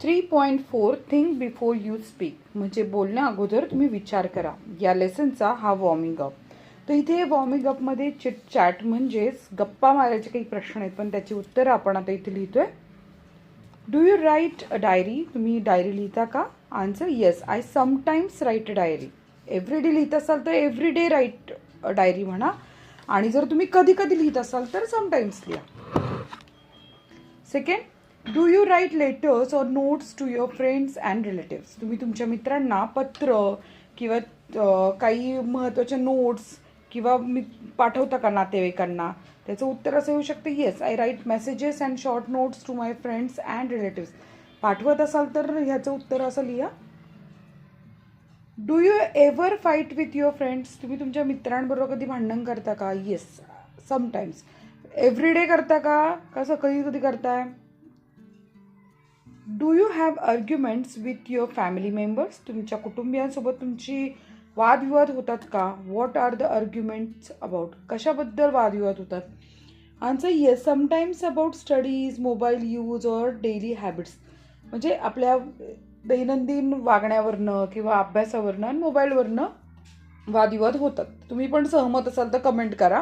3.4 think before you speak, म्हणजे बोलण्या अगोदर तुम्ही विचार करा. या लेसनचा हा वॉर्मिंग अप. तर इथे वॉर्मिंग अपमध्ये चिट चॅट म्हणजेच गप्पा मारायचे काही प्रश्न आहेत, पण त्याची उत्तरं आपण आता इथे लिहितोय. Do you right a diary? तुम्ही डायरी लिहिता का? Answer yes, I sometimes right a diary. Everyday लिहित असाल तर एव्हरीडे राईट अ डायरी म्हणा, आणि जर तुम्ही कधी कधी लिहित असाल तर समटाईम्स लिहा. Second, do you write letters or notes to your friends and relatives? तुम्ही तुमच्या मित्रांना पत्र किंवा काही महत्त्वाच्या नोट्स किंवा पाठवता का नातेवाईकांना? त्याचं उत्तर असं येऊ शकतं yes, I write messages and short notes to my friends and relatives. पाठवत असाल तर ह्याचं उत्तर असं लिहा. Do you ever fight with your friends? तुम्ही तुमच्या मित्रांबरोबर कधी भांडण करता का? Yes, sometimes. एव्हरीडे करता का कसं कधी करताय? Do you have arguments with your family members? तुमच्या कुटुंबियांसोबत तुमची वादविवाद होतात का? What are the arguments about? कशाबद्दल वादविवाद होतात? Answer yes, sometimes about studies, mobile use or daily habits. म्हणजे आपल्या दैनंदिन वागण्यावरनं किंवा अभ्यासावरनं आणि मोबाईलवरनं वादविवाद होतात. तुम्ही पण सहमत असाल तर कमेंट करा.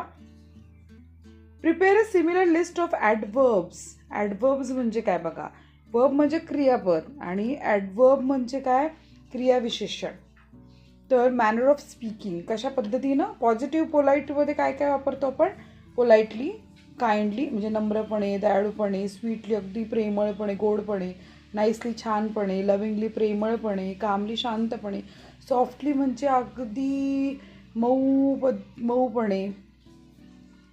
Prepare a similar list of adverbs. Adverbs म्हणजे काय बघा, वर्ब म्हणजे क्रियापद आणि ॲडवर्ब म्हणजे काय, क्रियाविशेषण. तर मॅनर ऑफ स्पीकिंग कशा पद्धतीनं, पॉझिटिव्ह पोलाईटमध्ये काय काय वापरतो आपण? पोलाइटली, काइंडली म्हणजे नम्रपणे, दयाळूपणे, स्वीटली अगदी प्रेमळपणे, गोडपणे, नाईसली छानपणे, लविंगली प्रेमळपणे, कामली शांतपणे, सॉफ्टली म्हणजे अगदी मऊपणे.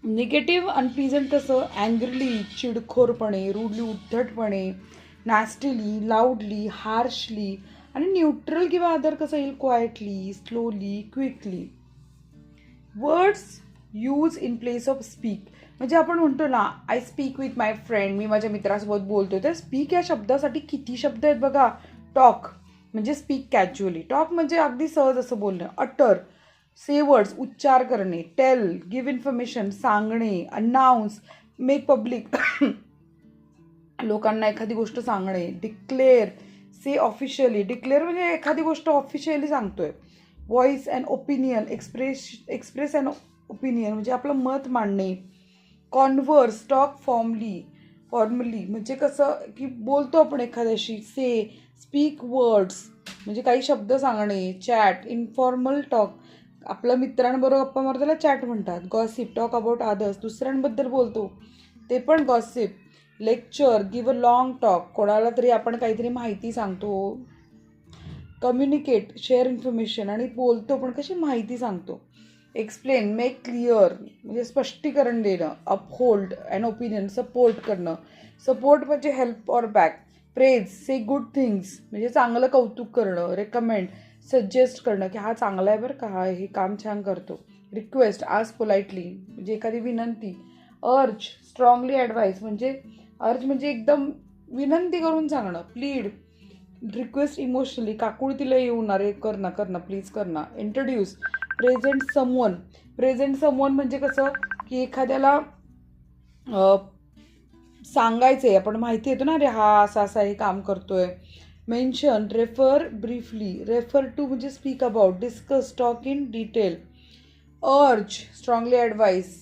निगेटिव्ह अनप्लीजंट कसं, अँग्रली चिडखोरपणे, रूडली उद्धटपणे, नॅस्टीली लाऊडली, हार्शली, आणि न्यूट्रल किंवा अदर कसं येईल, quietly, slowly, quickly. Words use in place of speak, म्हणजे आपण म्हणतो ना I speak with my friend, मी माझ्या मित्रासोबत बोलतो. तर स्पीक या शब्दासाठी किती शब्द आहेत बघा. टॉक म्हणजे स्पीक कॅज्युअली, टॉक म्हणजे अगदी सहज असं बोलणं. अटर, से वर्ड्स उच्चार करणे. टेल, गिव्ह इन्फॉर्मेशन सांगणे. अनाउन्स, मेक पब्लिक लोकांना एखादी गोष्ट सांगणे. डिक्लेअर, से ऑफिशियली, डिक्लेअर म्हणजे एखादी गोष्ट ऑफिशियली सांगतोय. Voice and opinion, express and opinion म्हणजे आपलं मत मांडणे. कॉन्व्हर्स, टॉक फॉर्मली म्हणजे कसं की बोलतो आपण एखाद्याशी. से, स्पीक वर्ड्स म्हणजे काही शब्द सांगणे. चॅट, इन्फॉर्मल टॉक, आपल्या मित्रांबरोबर गप्पा मारतो त्याला चॅट म्हणतात. गॉसिप, टॉक अबाउट अदर्स, दुसऱ्यांबद्दल बोलतो ते पण gossip. Lecture, give a long talk, कोणाला तरी आपण काहीतरी माहिती सांगतो. कम्युनिकेट, शेअर इन्फॉर्मेशन, आणि बोलतो पण कशी माहिती सांगतो. एक्सप्लेन, मेक क्लिअर म्हणजे स्पष्टीकरण देणं. अपहोल्ड अँड ओपिनियन, सपोर्ट करणं. सपोर्ट म्हणजे help or back. Praise, say good things म्हणजे चांगलं कौतुक करणं. रेकमेंड, सजेस्ट करणं की हा चांगला आहे बरं का, हा हे काम छान करतो. रिक्वेस्ट, आस्क पोलाइटली म्हणजे एखादी विनंती. अर्ज, स्ट्रॉंगली ॲडवाईस म्हणजे अर्ज म्हणजे एकदम विनंती करून सांगणं. प्लीड, रिक्वेस्ट इमोशनली, काकुळतीला येऊन अरे कर ना प्लीज कर ना. इंट्रोड्यूस, प्रेझेंट समवन म्हणजे कसं की एखाद्याला सांगायचं आहे, आपण माहिती येतो ना, अरे हा असा हे काम करतोय. Mention, refer briefly, refer to म्हणजे speak about, discuss, talk in detail. Urge, strongly advise.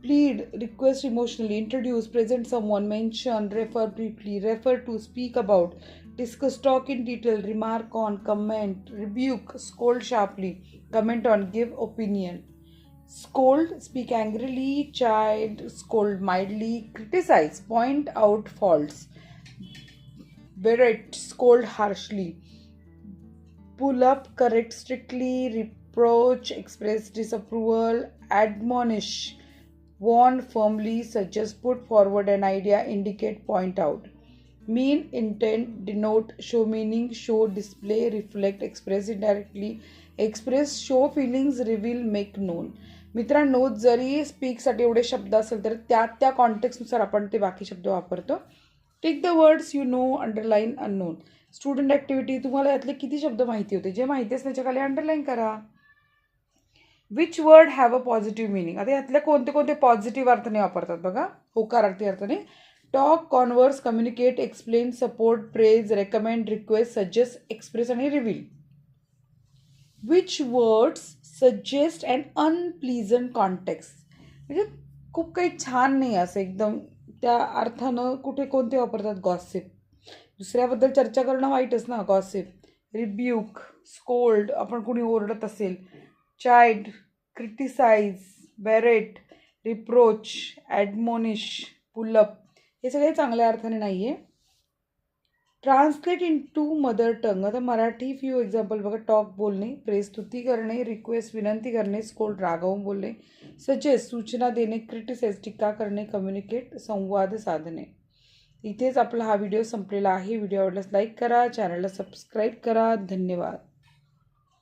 Plead, request emotionally. Introduce, present someone. Mention, refer briefly, refer to, speak about, discuss, talk in detail, remark on, comment, rebuke, scold sharply, comment on, give opinion. Scold, speak angrily, chide, scold mildly, criticize, point out faults. Berate, scold harshly. Pull up, correct strictly, reproach, express disapproval, admonish, warn firmly, suggest, put forward an idea, indicate, point out. Mean, intent, denote, show meaning, show, display, reflect, express indirectly, express, show feelings, reveal, make known. मित्रांनो, जरी स्पीकसाठी एवढे शब्द असेल तर त्या कॉन्टेक्स्टनुसार आपण ते बाकी शब्द वापरतो. Take the words you know, underline, unknown. Student activity, तुम्हाला यातले किती शब्द माहिती होते? जे माहिती असं त्याच्या खाली अंडरलाईन करा. Which word have a positive meaning. आता यातले कोणते पॉझिटिव्ह अर्थाने वापरतात बघा, होकारार्थी अर्थाने. Talk, converse, communicate, explain, support, praise, recommend, request, suggest, express आणि reveal. Which words suggest and unpleasant context. म्हणजे खूप काही छान नाही असं एकदम त्या अर्थानं कुठे कोणते वापरतात. गॉसिप, दुसऱ्याबद्दल चर्चा करणं वाईटच ना. गॉसिप, रिब्यूक, स्कोल्ड, आपण कुणी ओरडत असेल, chide, criticise, berate, reproach, admonish, pull up, हे सगळे चांगल्या अर्थाने नाही आहे. Translate into mother tongue. आता मराठी फ्यू एक्झाम्पल बघा. टॉक बोलणे, प्रेस स्तुती करणे, रिक्वेस्ट विनंती करणे, स्कोल्ड रागावून बोलणे, सजेस्ट सूचना देणे, क्रिटिसाइज टीका करणे, कम्युनिकेट संवाद साधणे. इथेच आपला हा व्हिडिओ संपलेला आहे. व्हिडिओ आवडल्यास लाईक करा, चॅनलला सबस्क्राईब करा. धन्यवाद.